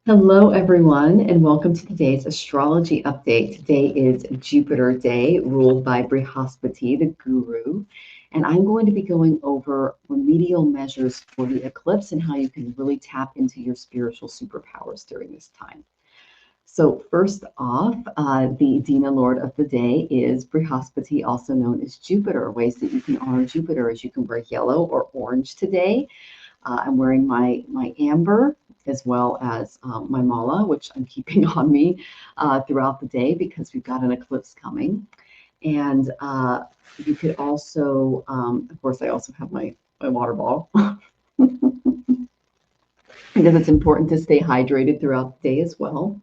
Hello, everyone, and welcome to today's astrology update. Today is Jupiter Day, ruled by Brihaspati, the guru, and I'm going to be going over remedial measures for the eclipse and how you can really tap into your spiritual superpowers during this time. So first off, the Dina Lord of the day is Brihaspati, also known as Jupiter. Ways that you can honor Jupiter is you can wear yellow or orange today. I'm wearing my amber as well as my mala, which I'm keeping on me throughout the day because we've got an eclipse coming. And you could also, of course, I also have my water bottle because it's important to stay hydrated throughout the day as well.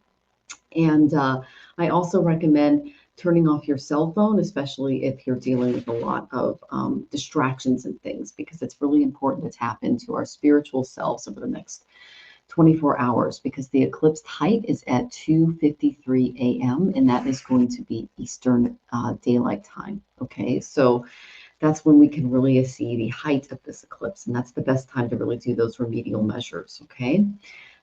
And I also recommend turning off your cell phone, especially if you're dealing with a lot of distractions and things, because it's really important to tap into our spiritual selves over the next 24 hours, because the eclipse height is at 2:53 a.m. and that is going to be Eastern Daylight Time. Okay, so that's when we can really see the height of this eclipse, and that's the best time to really do those remedial measures. Okay.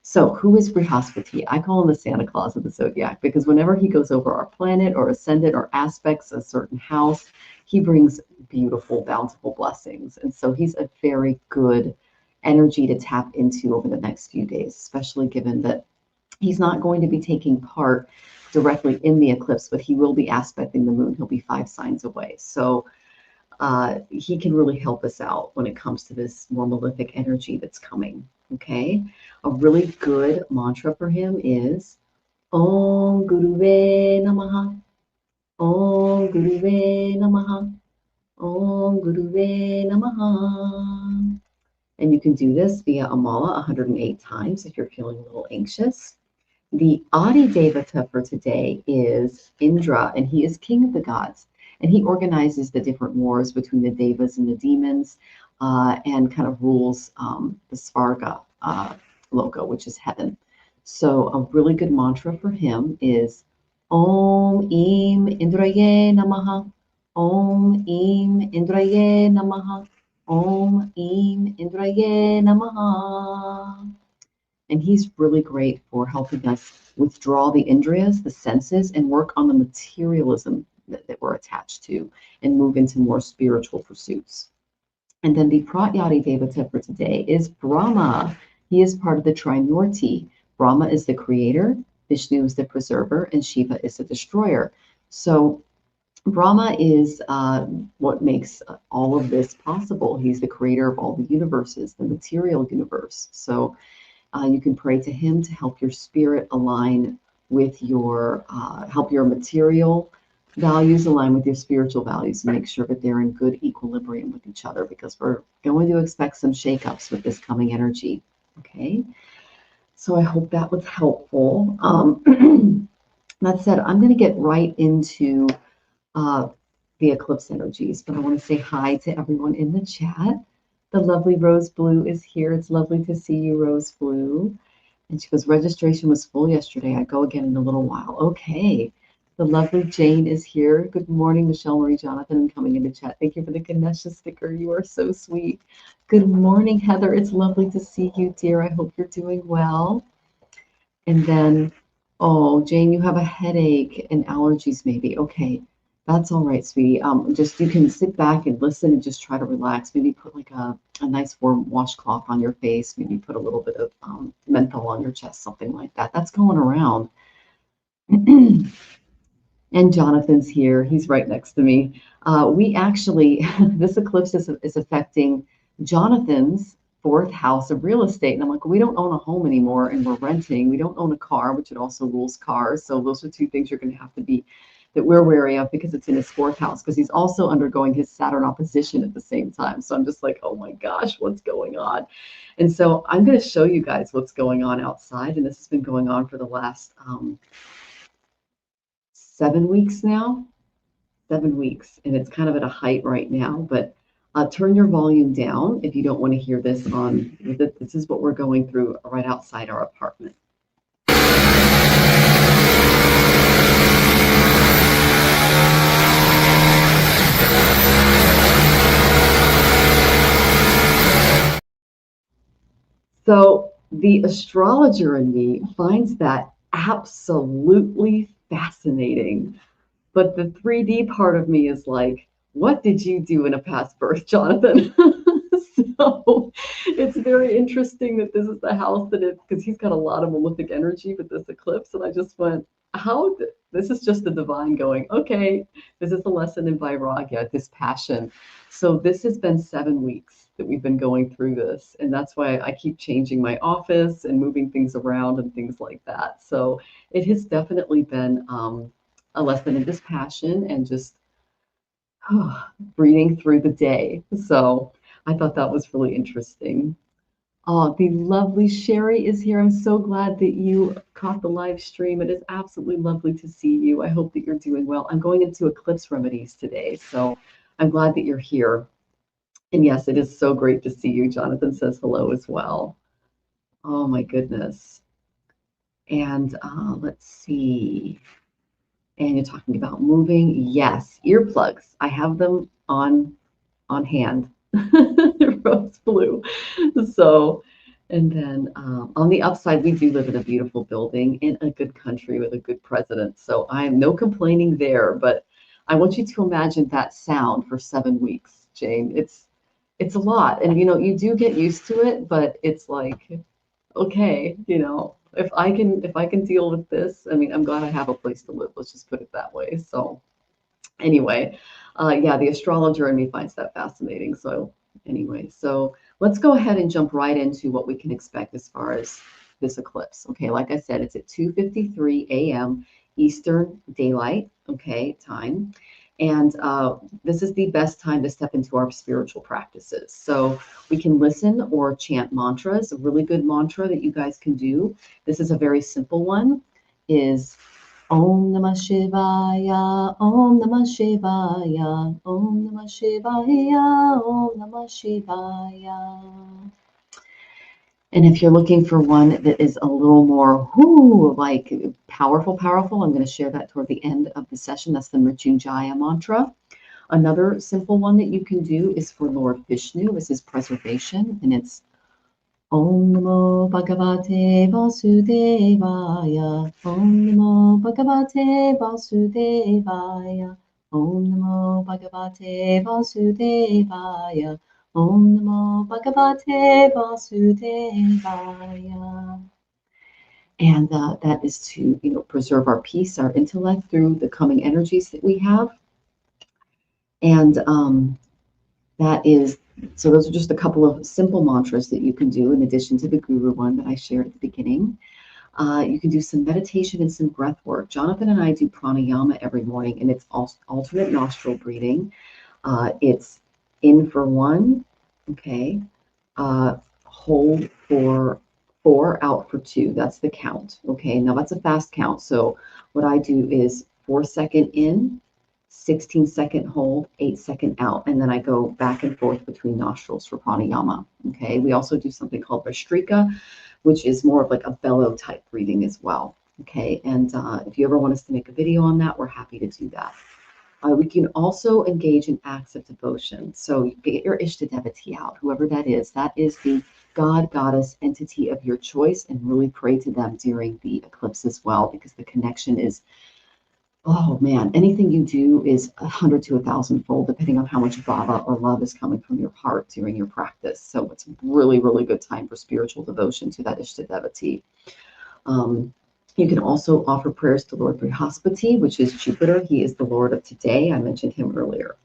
So who is Brihaspati? I call him the Santa Claus of the zodiac because whenever he goes over our planet or ascendant or aspects a certain house, he brings beautiful, bountiful blessings. And so he's a very good energy to tap into over the next few days, especially given that he's not going to be taking part directly in the eclipse, but he will be aspecting the moon. He'll be 5 signs away. So he can really help us out when it comes to this more malefic energy that's coming. Okay, a really good mantra for him is Om Guruve Namaha, Om Guruve Namaha, Om Guruve Namaha. And you can do this via Amala 108 times if you're feeling a little anxious. The Adi Devata for today is Indra, and he is king of the gods. And he organizes the different wars between the devas and the demons and kind of rules the Svarga loka, which is heaven. So a really good mantra for him is Om Im Indraye Namaha, Om Im Indraye Namaha, Om Im Indraye Namaha. And he's really great for helping us withdraw the indriyas, the senses, and work on the materialism that we're attached to and move into more spiritual pursuits. And then the Pratyadi Devata for today is Brahma. He is part of the Trimurti. Brahma is the creator, Vishnu is the preserver, and Shiva is the destroyer. So Brahma is what makes all of this possible. He's the creator of all the universes, the material universe. So you can pray to him to help your spirit align with your, help your material values align with your spiritual values and make sure that they're in good equilibrium with each other, because we're going to expect some shakeups with this coming energy. Okay. So I hope that was helpful. That said, I'm going to get right into the eclipse energies, but I want to say hi to everyone in the chat. The lovely Rose Blue is here. It's lovely to see you, Rose Blue. And she goes, registration was full yesterday. I go again in a little while. Okay. The lovely Jane is here. Good morning, Michelle Marie Jonathan, coming into chat. Thank you for the Ganesha sticker. You are so sweet. Good morning, Heather. It's lovely to see you, dear. I hope you're doing well. And then, oh, Jane, you have a headache and allergies maybe. Okay. That's all right, sweetie. Just you can sit back and listen and just try to relax. Maybe put like a nice warm washcloth on your face. Maybe put a little bit of menthol on your chest, something like that. That's going around. And Jonathan's here. He's right next to me. We actually, this eclipse is affecting Jonathan's 4th house of real estate. And I'm like, we don't own a home anymore and we're renting. We don't own a car, which it also rules cars. So those are 2 things you're going to have to be that we're wary of, because it's in his 4th house, because he's also undergoing his Saturn opposition at the same time. So I'm just like, oh my gosh, what's going on? And so I'm going to show you guys what's going on outside. And this has been going on for the last 7 weeks now, 7 weeks. And it's kind of at a height right now, but turn your volume down if you don't want to hear this on. This is what we're going through right outside our apartment. So the astrologer in me finds that absolutely fascinating. But the 3D part of me is like, what did you do in a past birth, Jonathan? So it's very interesting that this is the house that it, because he's got a lot of malefic energy with this eclipse. And I just went, this is just the divine going, okay, this is the lesson in Vairagya, this passion. So this has been 7 weeks that we've been going through this. And that's why I keep changing my office and moving things around and things like that. So it has definitely been a lesson in dispassion and just breathing through the day. So I thought that was really interesting. Oh, the lovely Sherry is here. I'm so glad that you caught the live stream. It is absolutely lovely to see you. I hope that you're doing well. I'm going into Eclipse Remedies today, so I'm glad that you're here. And yes, it is so great to see you. Jonathan says hello as well. Oh my goodness. And let's see. And you're talking about moving. Yes, earplugs. I have them on hand. Rose blue. So, and then on the upside, we do live in a beautiful building in a good country with a good president. So I am no complaining there. But I want you to imagine that sound for 7 weeks, Jane. It's a lot, and you do get used to it. But it's like, okay, if I can deal with this, I mean, I'm glad I have a place to live. Let's just put it that way. So anyway, yeah, the astrologer in me finds that fascinating. So anyway, so let's go ahead and jump right into what we can expect as far as this eclipse. Okay, like I said, it's at 2:53 a.m. Eastern Daylight, okay, time. And this is the best time to step into our spiritual practices. So we can listen or chant mantras. A really good mantra that you guys can do. This is a very simple one. Is Om Namah Shivaya, Om Namah Shivaya, Om Namah Shivaya, Om Namah Shivaya. And if you're looking for one that is a little more like powerful, I'm going to share that toward the end of the session. That's the Mrityunjaya mantra. Another simple one that you can do is for Lord Vishnu. This is preservation, and it's Om Namo Bhagavate Vasudevaya. Om Namo Bhagavate Vasudevaya. Om Namo Bhagavate Vasudevaya. Om Namo Bhagavate Vasudevaya. And that is to, preserve our peace, our intellect through the coming energies that we have. And that is, so those are just a couple of simple mantras that you can do in addition to the guru one that I shared at the beginning. You can do some meditation and some breath work. Jonathan and I do pranayama every morning, and it's alternate nostril breathing. It's in for 1, okay, hold for 4, out for 2. That's the count, okay? Now that's a fast count. So what I do is 4-second in, 16-second hold, 8-second out, and then I go back and forth between nostrils for pranayama. Okay, we also do something called Vastrika, which is more of like a bellow type breathing as well. Okay, and if you ever want us to make a video on that, we're happy to do that. We can also engage in acts of devotion. So you get your Ishtadevati out, whoever that is the god, goddess, entity of your choice, and really pray to them during the eclipse as well, because the connection is, oh man, anything you do is 100 to 1,000-fold, depending on how much bhava or love is coming from your heart during your practice. So it's a really, really good time for spiritual devotion to that Ishtadevati. You can also offer prayers to Lord Brihaspati, which is Jupiter. He is the Lord of today. I mentioned him earlier.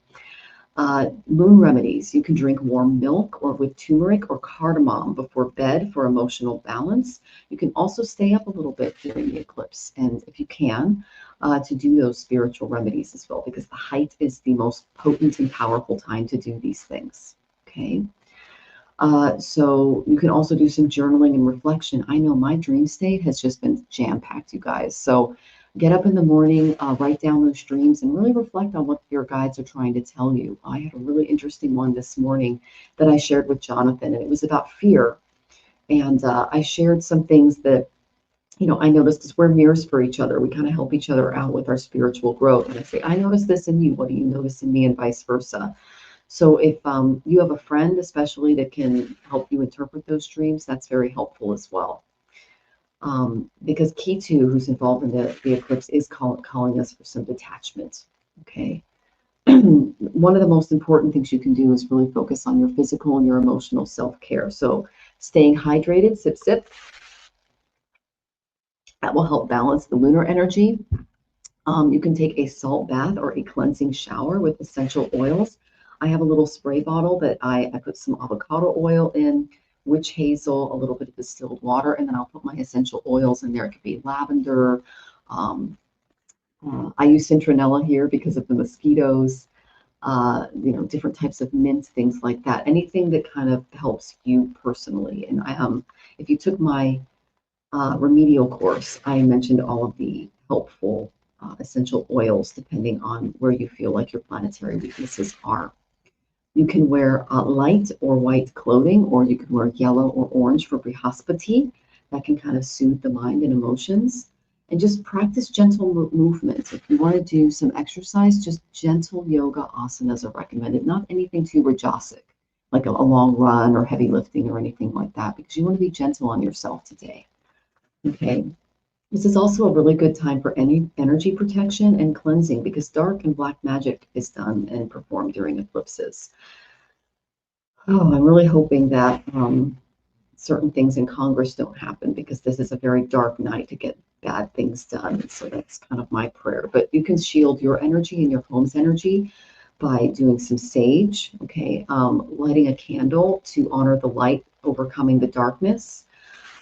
Moon remedies. You can drink warm milk or with turmeric or cardamom before bed for emotional balance. You can also stay up a little bit during the eclipse, and if you can, to do those spiritual remedies as well, because the height is the most potent and powerful time to do these things. Okay. So you can also do some journaling and reflection. I know my dream state has just been jam-packed, you guys. So get up in the morning, write down those dreams, and really reflect on what your guides are trying to tell you. I had a really interesting one this morning that I shared with Jonathan, and it was about fear. And I shared some things that, I noticed, because we're mirrors for each other. We kind of help each other out with our spiritual growth. And I say, I notice this in you. What do you notice in me? And vice versa. So if you have a friend, especially that can help you interpret those dreams, that's very helpful as well. Because Ketu, who's involved in the eclipse, is calling us for some detachment. Okay. One of the most important things you can do is really focus on your physical and your emotional self-care. So staying hydrated, sip, sip, that will help balance the lunar energy. You can take a salt bath or a cleansing shower with essential oils. I have a little spray bottle that I put some avocado oil in, witch hazel, a little bit of distilled water, and then I'll put my essential oils in there. It could be lavender. I use citronella here because of the mosquitoes. Different types of mints, things like that. Anything that kind of helps you personally. And if you took my remedial course, I mentioned all of the helpful essential oils depending on where you feel like your planetary weaknesses are. You can wear light or white clothing, or you can wear yellow or orange for Brihaspati. That can kind of soothe the mind and emotions. And just practice gentle movements. If you want to do some exercise, just gentle yoga asanas are recommended, not anything too rajasic, like a long run or heavy lifting or anything like that, because you want to be gentle on yourself today. Okay. This is also a really good time for any energy protection and cleansing because dark and black magic is done and performed during eclipses. Oh, I'm really hoping that certain things in Congress don't happen because this is a very dark night to get bad things done. So that's kind of my prayer. But you can shield your energy and your home's energy by doing some sage, okay, lighting a candle to honor the light overcoming the darkness.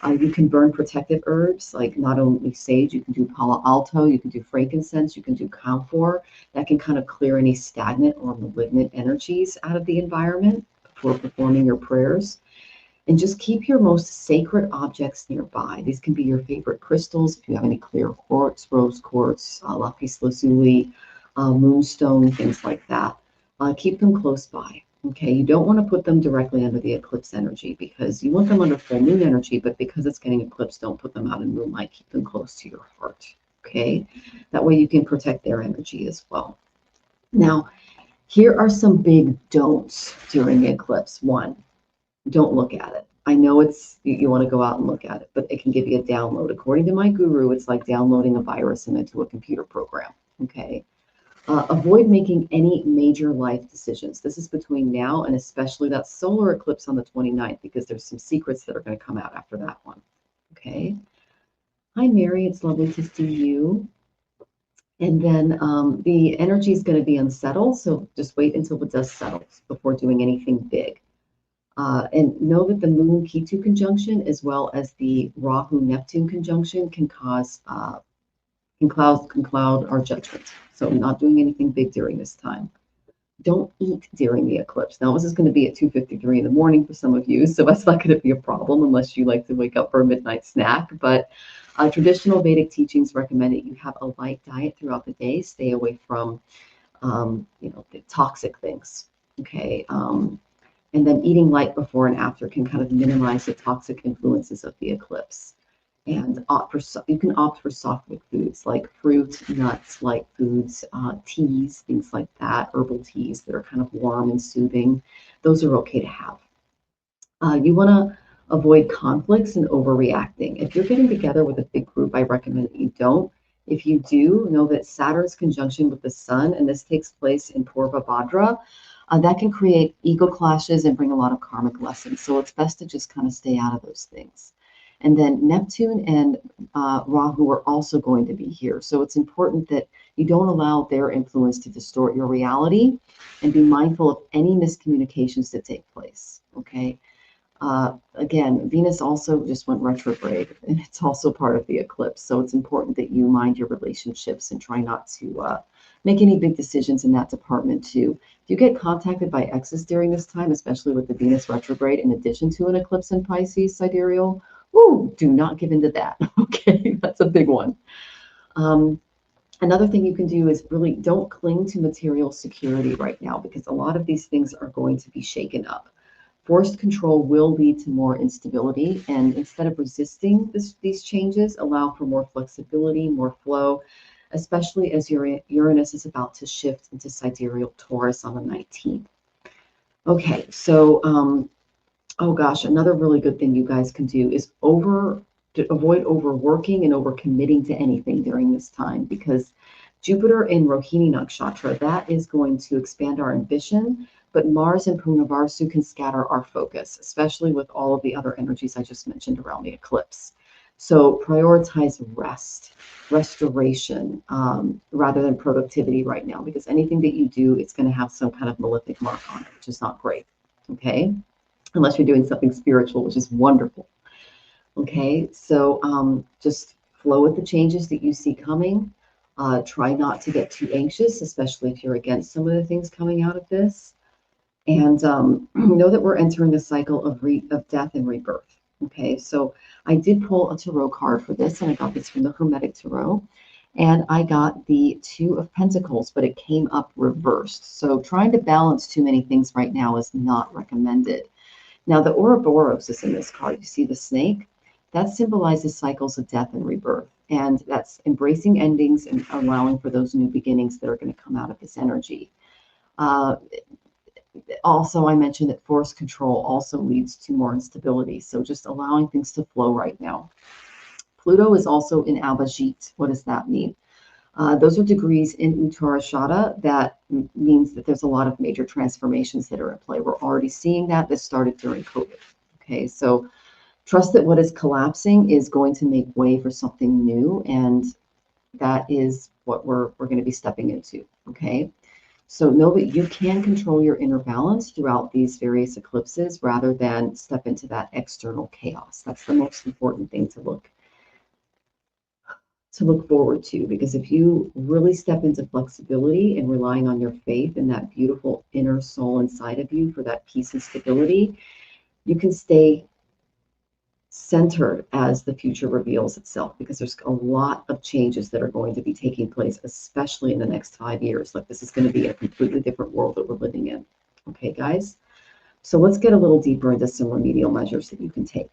You can burn protective herbs like not only sage, you can do Palo Alto, you can do frankincense, you can do camphor. That can kind of clear any stagnant or malignant energies out of the environment before performing your prayers. And just keep your most sacred objects nearby. These can be your favorite crystals. If you have any clear quartz, rose quartz, lapis lazuli, moonstone, things like that. Keep them close by. Okay, you don't want to put them directly under the eclipse energy because you want them under full moon energy, but because it's getting eclipsed, don't put them out in moonlight. Keep them close to your heart. Okay, that way you can protect their energy as well. Now, here are some big don'ts during the eclipse. One, don't look at it. I know you want to go out and look at it, but it can give you a download. According to my guru, it's like downloading a virus into a computer program. Okay. Avoid making any major life decisions. This is between now and especially that solar eclipse on the 29th, because there's some secrets that are going to come out after that one. Okay. Hi, Mary. It's lovely to see you. And then the energy is going to be unsettled. So just wait until the dust settles before doing anything big. And know that the Moon Ketu conjunction, as well as the Rahu Neptune conjunction, can cloud our judgment. So I'm not doing anything big during this time. Don't eat during the eclipse. Now, this is going to be at 2:53 in the morning for some of you, so that's not going to be a problem unless you like to wake up for a midnight snack. But traditional Vedic teachings recommend that you have a light diet throughout the day. Stay away from, the toxic things. Okay. And then eating light before and after can kind of minimize the toxic influences of the eclipse. And you can opt for soft foods like fruit, nuts, light foods, teas, things like that, herbal teas that are kind of warm and soothing. Those are okay to have. You want to avoid conflicts and overreacting. If you're getting together with a big group, I recommend that you don't. If you do, know that Saturn's conjunction with the sun, and this takes place in Purva Bhadra, that can create ego clashes and bring a lot of karmic lessons. So it's best to just kind of stay out of those things. And then Neptune and Rahu are also going to be here. So it's important that you don't allow their influence to distort your reality and be mindful of any miscommunications that take place. Okay. Again, Venus also just went retrograde, and it's also part of the eclipse. So it's important that you mind your relationships and try not to make any big decisions in that department too. If you get contacted by exes during this time, especially with the Venus retrograde, in addition to an eclipse in Pisces sidereal, do not give into that. Okay, that's a big one. Another thing you can do is really don't cling to material security right now, because a lot of these things are going to be shaken up. Forced control will lead to more instability, and instead of resisting these changes, allow for more flexibility, more flow, especially as Uranus is about to shift into sidereal Taurus on the 19th. Okay, so oh gosh, another really good thing you guys can do is to avoid overworking and overcommitting to anything during this time, because Jupiter in Rohini Nakshatra, that is going to expand our ambition, but Mars and Punavarsu can scatter our focus, especially with all of the other energies I just mentioned around the eclipse. So prioritize rest, restoration, rather than productivity right now, because anything that you do, it's going to have some kind of malefic mark on it, which is not great. Okay, unless you're doing something spiritual, which is wonderful. Okay, so just flow with the changes that you see coming. Try not to get too anxious, especially if you're against some of the things coming out of this. And know that we're entering a cycle of death and rebirth. Okay, so I did pull a tarot card for this, and I got this from the Hermetic Tarot. And I got the Two of Pentacles, but it came up reversed. So trying to balance too many things right now is not recommended. Now, the Ouroboros is in this card. You see the snake? That symbolizes cycles of death and rebirth. And that's embracing endings and allowing for those new beginnings that are going to come out of this energy. Uh, Also, I mentioned that force control also leads to more instability. So just allowing things to flow right now. Pluto is also in Abhijit. What does that mean? Those are degrees in Uttarashada. That means that there's a lot of major transformations that are in play. We're already seeing that. This started during COVID. Okay, so trust that what is collapsing is going to make way for something new, and that is what we're going to be stepping into. Okay, so know that you can control your inner balance throughout these various eclipses rather than step into that external chaos. That's the most important thing to look forward to, because if you really step into flexibility and relying on your faith and that beautiful inner soul inside of you for that peace and stability, you can stay centered as the future reveals itself, because there's a lot of changes that are going to be taking place, especially in the next 5 years. Like, this is going to be a completely different world that we're living in. Okay, guys? So let's get a little deeper into some remedial measures that you can take.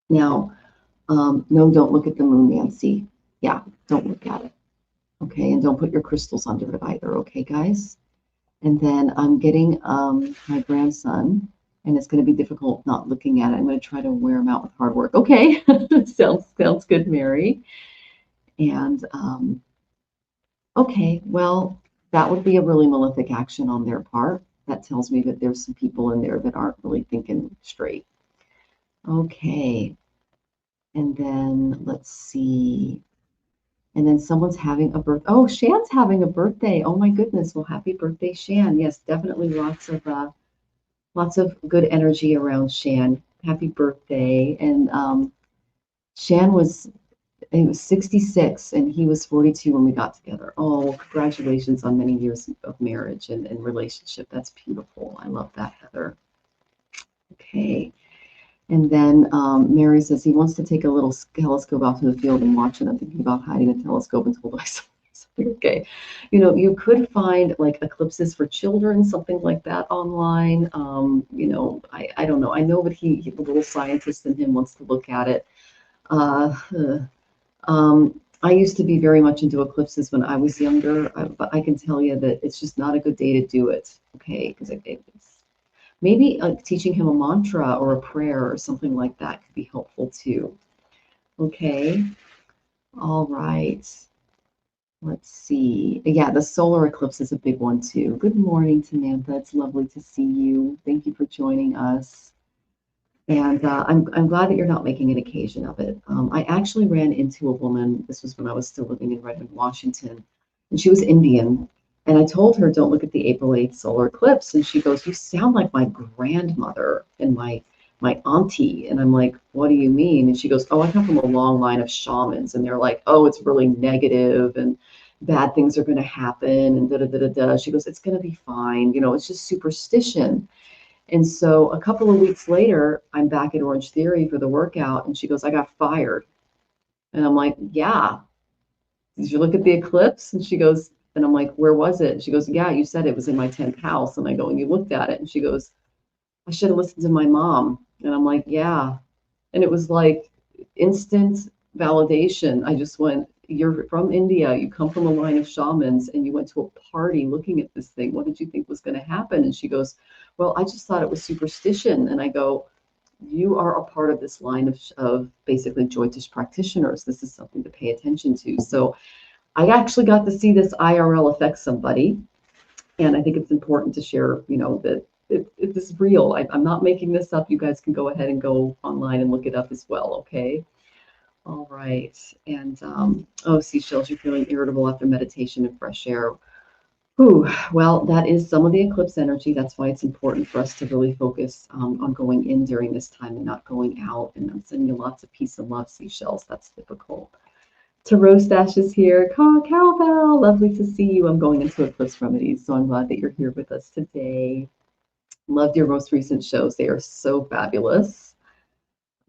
Now, no, don't look at the moon, Nancy. Yeah, don't look at it. Okay, and don't put your crystals under it either. Okay, guys? And then I'm getting my grandson, and it's going to be difficult not looking at it. I'm going to try to wear him out with hard work. Okay, sounds good, Mary. And okay, well, that would be a really malefic action on their part. That tells me that there's some people in there that aren't really thinking straight. Okay, and then let's see. And then someone's having a birth. Oh, Shan's having a birthday. Oh my goodness. Well, happy birthday, Shan. Yes, definitely lots of good energy around Shan. Happy birthday. And Shan he was 66 and he was 42 when we got together. Oh, congratulations on many years of marriage and relationship. That's beautiful. I love that, Heather. Okay. And then Mary says he wants to take a little telescope out to the field and watch it. I'm thinking about hiding a telescope until myself. Okay, you could find like eclipses for children, something like that online. I don't know. I know that the little scientist in him wants to look at it. I used to be very much into eclipses when I was younger, but I can tell you that it's just not a good day to do it. Okay, because maybe teaching him a mantra or a prayer or something like that could be helpful too. Okay, all right. Let's see. Yeah, the solar eclipse is a big one too. Good morning, Samantha. It's lovely to see you. Thank you for joining us. And I'm glad that you're not making an occasion of it. I actually ran into a woman. This was when I was still living in Redmond, Washington, and she was Indian. And I told her, don't look at the April 8th solar eclipse. And she goes, you sound like my grandmother and my auntie. And I'm like, what do you mean? And she goes, oh, I come from a long line of shamans. And they're like, oh, it's really negative and bad things are going to happen and da da da da da. She goes, it's going to be fine. It's just superstition. And so a couple of weeks later, I'm back at Orange Theory for the workout. And she goes, I got fired. And I'm like, yeah. Did you look at the eclipse? And she goes, and I'm like, where was it? And she goes, yeah, you said it was in my 10th house. And I go, and you looked at it? And she goes, I should have listened to my mom. And I'm like, yeah. And it was like instant validation. I just went, you're from India, you come from a line of shamans, and you went to a party looking at this thing. What did you think was going to happen? And she goes, well, I just thought it was superstition. And I go, you are a part of this line of basically Jyotish practitioners. This is something to pay attention to. So I actually got to see this IRL affect somebody. And I think it's important to share, that it is real. I'm not making this up. You guys can go ahead and go online and look it up as well, okay? All right. And, oh, seashells, you're feeling irritable after meditation and fresh air. Whew. Well, that is some of the eclipse energy. That's why it's important for us to really focus on going in during this time and not going out. And I'm sending you lots of peace and love, seashells. That's typical. Tarot Stash is here. Cowbell, lovely to see you. I'm going into Eclipse Remedies, so I'm glad that you're here with us today. Loved your most recent shows. They are so fabulous.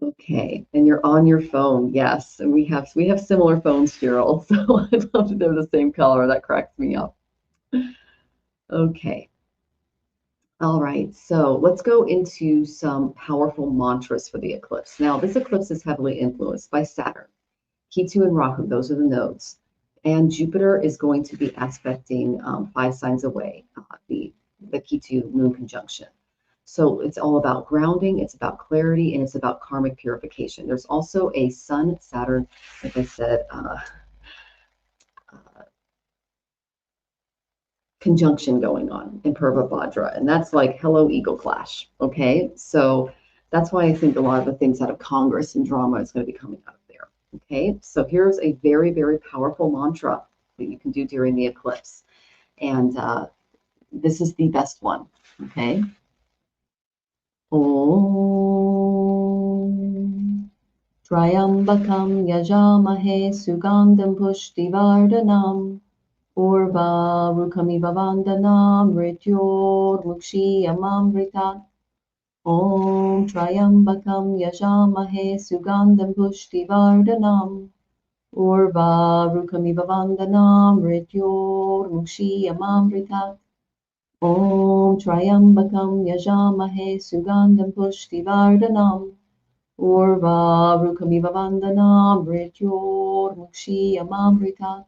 Okay, and you're on your phone. Yes, and we have similar phones, Gerald. So I'd love that they're the same color. That cracks me up. Okay. All right, so let's go into some powerful mantras for the eclipse. Now, this eclipse is heavily influenced by Saturn. Ketu and Rahu, those are the nodes. And Jupiter is going to be aspecting 5 signs away, the Ketu moon conjunction. So it's all about grounding, it's about clarity, and it's about karmic purification. There's also a Sun, Saturn, like I said, conjunction going on in Purva Bhadra. And that's like, hello, ego clash. Okay, so that's why I think a lot of the things out of Congress and drama is going to be coming out of there. Okay, so here's a very, very powerful mantra that you can do during the eclipse. And this is the best one. Okay. Om Triambakam Yajamahe Sugandham Pushtivardhanam Purva Rukamiva Vandanam Mrityor Mukshiyamamritat. Om Triambakam Yajamahe Sugandham Pushtivardhanam Purva Rukamiva Vandanam Mrityor Mukshiyamamritat. Om Triambakam Yajamahe Sugandham Pushtivardhanam Purva Rukamiva Vandanam Mrityor Mukshiyamamritat.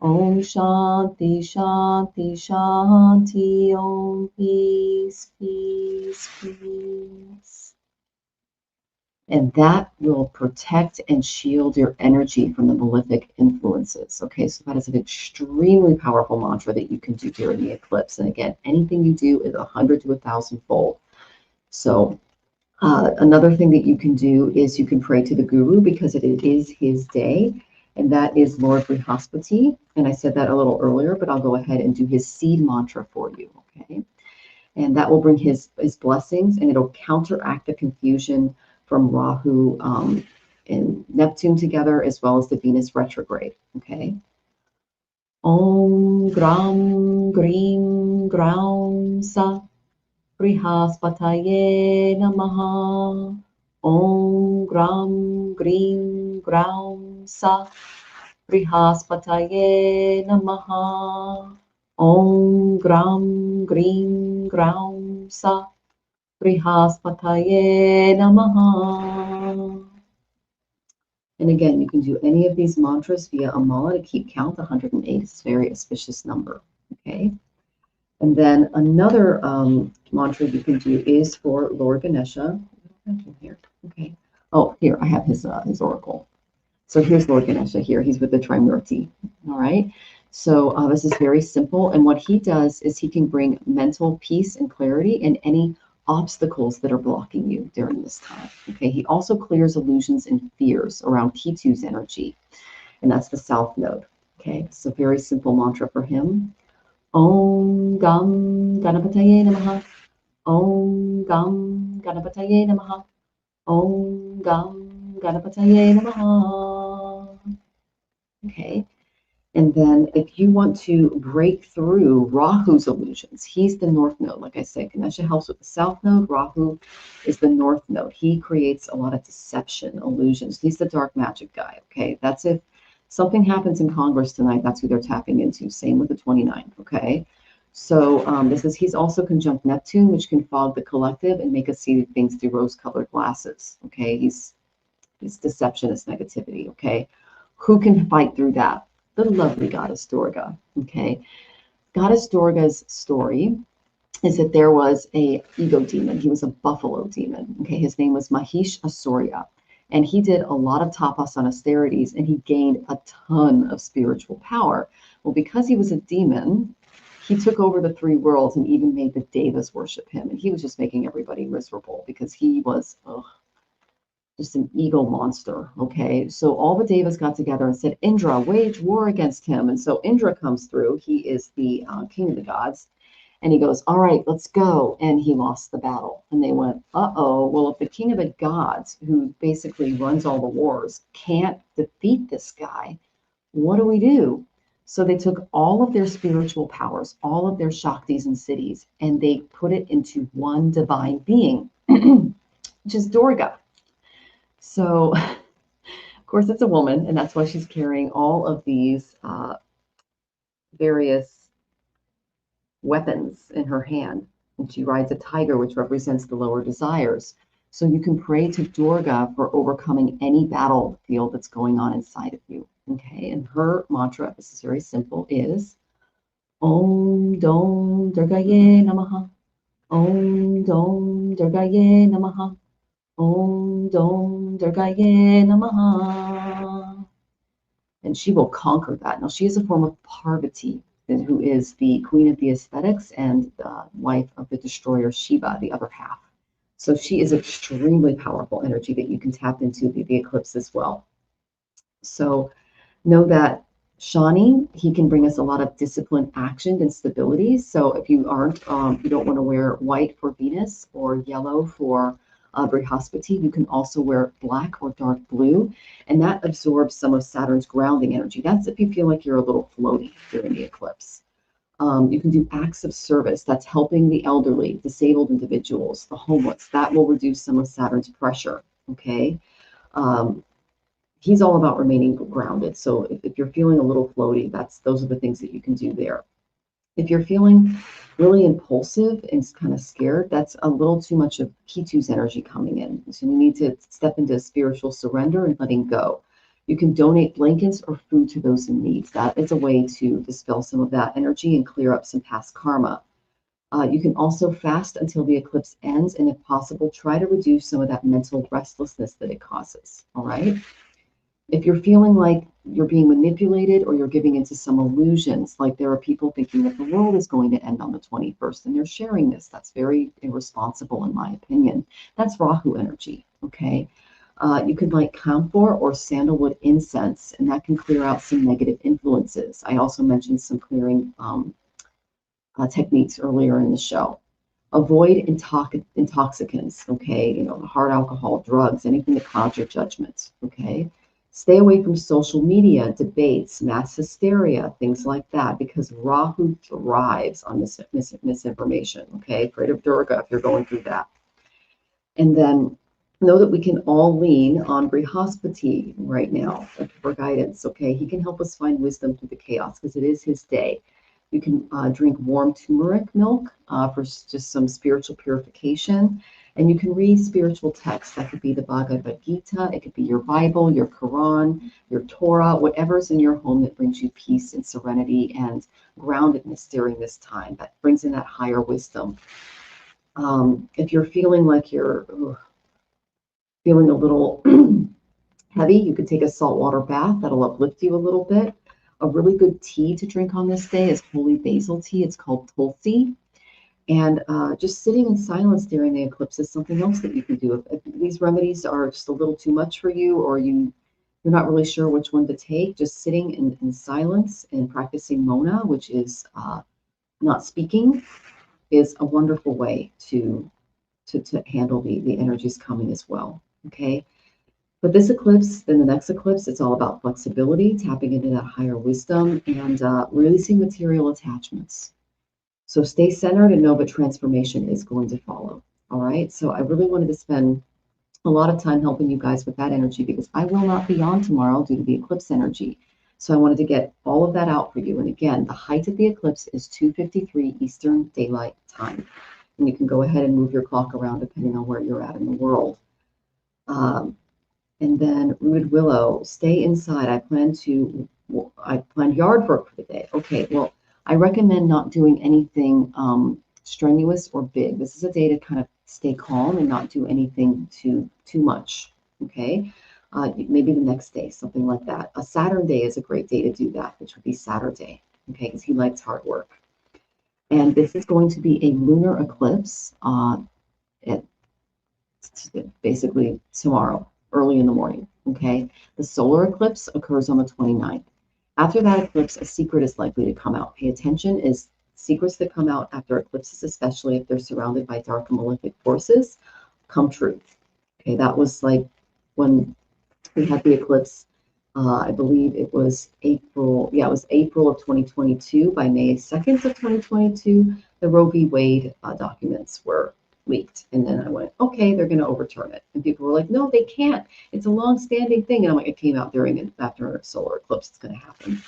Om Shanti, Shanti, Shanti. Om peace, peace, peace. And that will protect and shield your energy from the malefic influences. Okay, so that is an extremely powerful mantra that you can do during the eclipse. And again, anything you do is 100 to 1,000-fold. So another thing that you can do is you can pray to the guru, because it is his day. And that is Lord Brihaspati. And I said that a little earlier, but I'll go ahead and do his seed mantra for you, okay? And that will bring his blessings, and it'll counteract the confusion from Rahu and Neptune together, as well as the Venus retrograde, okay? Om Gram Grim Gram Sa Brihaspataye Namaha. Om Gram Grim Gram Sa Brihaspataye Namaha. Om Gram Grim Gram Sa Brihaspataye Namaha. And again, you can do any of these mantras via a mala to keep count. 108 is a very auspicious number, okay? And then another mantra you can do is for Lord Ganesha. Here, okay. Oh, here, I have his oracle. So here's Lord Ganesha here. He's with the Trimurti, all right? So this is very simple. And what he does is he can bring mental peace and clarity in any obstacles that are blocking you during this time, okay? He also clears illusions and fears around Ketu's energy, and that's the south node, okay? So very simple mantra for him. Om Gam Ganapataye Namaha. Om Gam Ganapataye Namaha. Om Gam Ganapataye Namaha. Okay. And then if you want to break through Rahu's illusions, he's the north node. Like I said, Ganesha helps with the south node. Rahu is the north node. He creates a lot of deception, illusions. He's the dark magic guy, okay? That's if something happens in Congress tonight, that's who they're tapping into. Same with the 29th, okay? So he's also conjunct Neptune, which can fog the collective and make us see things through rose-colored glasses, okay? He's deception is negativity, okay? Who can fight through that? The lovely goddess Durga. Okay. Goddess Durga's story is that there was a ego demon. He was a buffalo demon. Okay. His name was Mahish Asurya. And he did a lot of tapas and austerities, and he gained a ton of spiritual power. Well, because he was a demon, he took over the three worlds and even made the devas worship him. And he was just making everybody miserable because he was just an ego monster. Okay. So all the devas got together and said, Indra, wage war against him. And so Indra comes through. He is the king of the gods. And he goes, all right, let's go. And he lost the battle. And they went, uh-oh, well, if the king of the gods, who basically runs all the wars, can't defeat this guy, what do we do? So they took all of their spiritual powers, all of their Shaktis and cities, and they put it into one divine being, which is Durga. So, of course, it's a woman, and that's why she's carrying all of these various weapons in her hand. And she rides a tiger, which represents the lower desires. So you can pray to Durga for overcoming any battlefield that's going on inside of you. Okay, and her mantra, this is very simple, is Om Dom Durgaye Namaha. Om Dom Durgaye Namaha. Om Dom Durgaye Namaha. And she will conquer that. Now, she is a form of Parvati, who is the queen of the aesthetics and the wife of the destroyer Shiva, the other half. So she is extremely powerful energy that you can tap into the eclipse as well. So know that Shani, he can bring us a lot of discipline, action, and stability. So if you aren't, you don't want to wear white for Venus or yellow for Brihaspati, you can also wear black or dark blue, and that absorbs some of Saturn's grounding energy. That's if you feel like you're a little floaty during the eclipse. You can do acts of service. That's helping the elderly, disabled individuals, the homeless. That will reduce some of Saturn's pressure. Okay. He's all about remaining grounded. So if you're feeling a little floaty, those are the things that you can do there. If you're feeling really impulsive and kind of scared, that's a little too much of Ketu's energy coming in. So you need to step into spiritual surrender and letting go. You can donate blankets or food to those in need. That is a way to dispel some of that energy and clear up some past karma. You can also fast until the eclipse ends, and if possible, try to reduce some of that mental restlessness that it causes. All right. If you're feeling like you're being manipulated or you're giving into some illusions, like there are people thinking that the world is going to end on the 21st and they're sharing this, that's very irresponsible in my opinion. That's Rahu energy, okay? You could light camphor or sandalwood incense, and that can clear out some negative influences. I also mentioned some clearing techniques earlier in the show. Avoid intoxicants, okay? Hard alcohol, drugs, anything that clouds your judgment, okay? Stay away from social media, debates, mass hysteria, things like that, because Rahu thrives on misinformation, okay? Pray to Durga if you're going through that. And then know that we can all lean on Brihaspati right now for guidance, okay? He can help us find wisdom through the chaos because it is his day. You can drink warm turmeric milk for just some spiritual purification. And you can read spiritual texts. That could be the Bhagavad Gita. It could be your Bible, your Quran, your Torah, whatever's in your home that brings you peace and serenity and groundedness during this time. That brings in that higher wisdom. If you're feeling like you're feeling a little heavy, you could take a saltwater bath. That'll uplift you a little bit. A really good tea to drink on this day is holy basil tea. It's called Tulsi. And just sitting in silence during the eclipse is something else that you can do. If these remedies are just a little too much for you, or you're not really sure which one to take, just sitting in silence and practicing Mona, which is not speaking, is a wonderful way to handle the energies coming as well. Okay. But this eclipse, then the next eclipse, it's all about flexibility, tapping into that higher wisdom, and releasing material attachments. So stay centered and know that transformation is going to follow. All right. So I really wanted to spend a lot of time helping you guys with that energy because I will not be on tomorrow due to the eclipse energy. So I wanted to get all of that out for you. And again, the height of the eclipse is 2:53 Eastern Daylight Time. And you can go ahead and move your clock around depending on where you're at in the world. And then Rooted Willow, stay inside. I planned yard work for the day. Okay, well, I recommend not doing anything strenuous or big. This is a day to kind of stay calm and not do anything too much. Okay, maybe the next day, something like that. A Saturn day is a great day to do that, which would be Saturday. Okay, because he likes hard work. And this is going to be a lunar eclipse at basically tomorrow, early in the morning. Okay, the solar eclipse occurs on the 29th. After that eclipse, a secret is likely to come out. Pay attention, is secrets that come out after eclipses, especially if they're surrounded by dark and malefic forces, come true. Okay, that was like when we had the eclipse. I believe it was April. Yeah, it was April of 2022. By May 2nd of 2022, the Roe v. Wade documents were leaked. And then I went, okay, they're going to overturn it. And people were like, no, they can't. It's a long-standing thing. And I'm like, it came out during and after a solar eclipse. It's going to happen.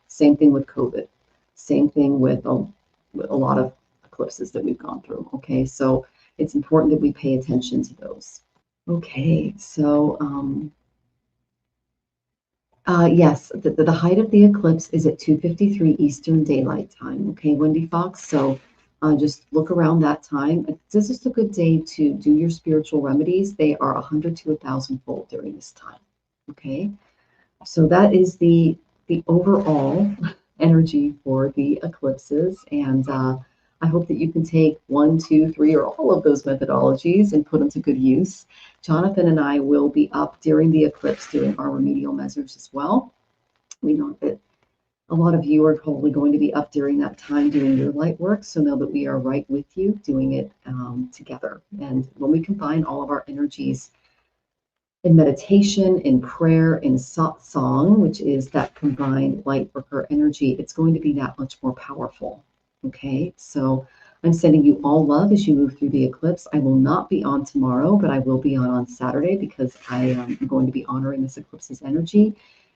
Same thing with COVID. Same thing with a lot of eclipses that we've gone through. Okay, so it's important that we pay attention to those. Okay, so yes, the height of the eclipse is at 2:53 Eastern Daylight Time. Okay, Wendy Fox. So just look around that time. This is a good day to do your spiritual remedies. They are 100 to 1,000-fold during this time. Okay, so that is the overall energy for the eclipses, and I hope that you can take 1, 2, 3, or all of those methodologies and put them to good use. Jonathan and I will be up during the eclipse doing our remedial measures as well. We know that a lot of you are probably going to be up during that time doing your light work, so know that we are right with you doing it together. And when we combine all of our energies in meditation, in prayer, in song, which is that combined light worker energy, it's going to be that much more powerful. Okay, so I'm sending you all love as you move through the eclipse. I will not be on tomorrow, but I will be on Saturday because I am going to be honoring this eclipse's energy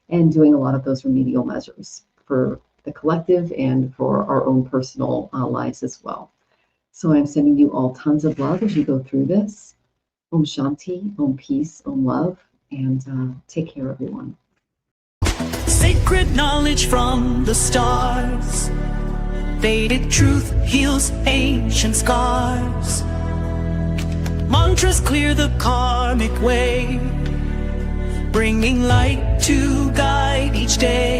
and doing a lot of those remedial measures for the collective and for our own personal lives as well. So I'm sending you all tons of love as you go through this. Om Shanti, Om Peace, Om Love, and take care, everyone. Sacred knowledge from the stars. Vedic truth heals ancient scars. Mantras clear the karmic way, bringing light to guide each day.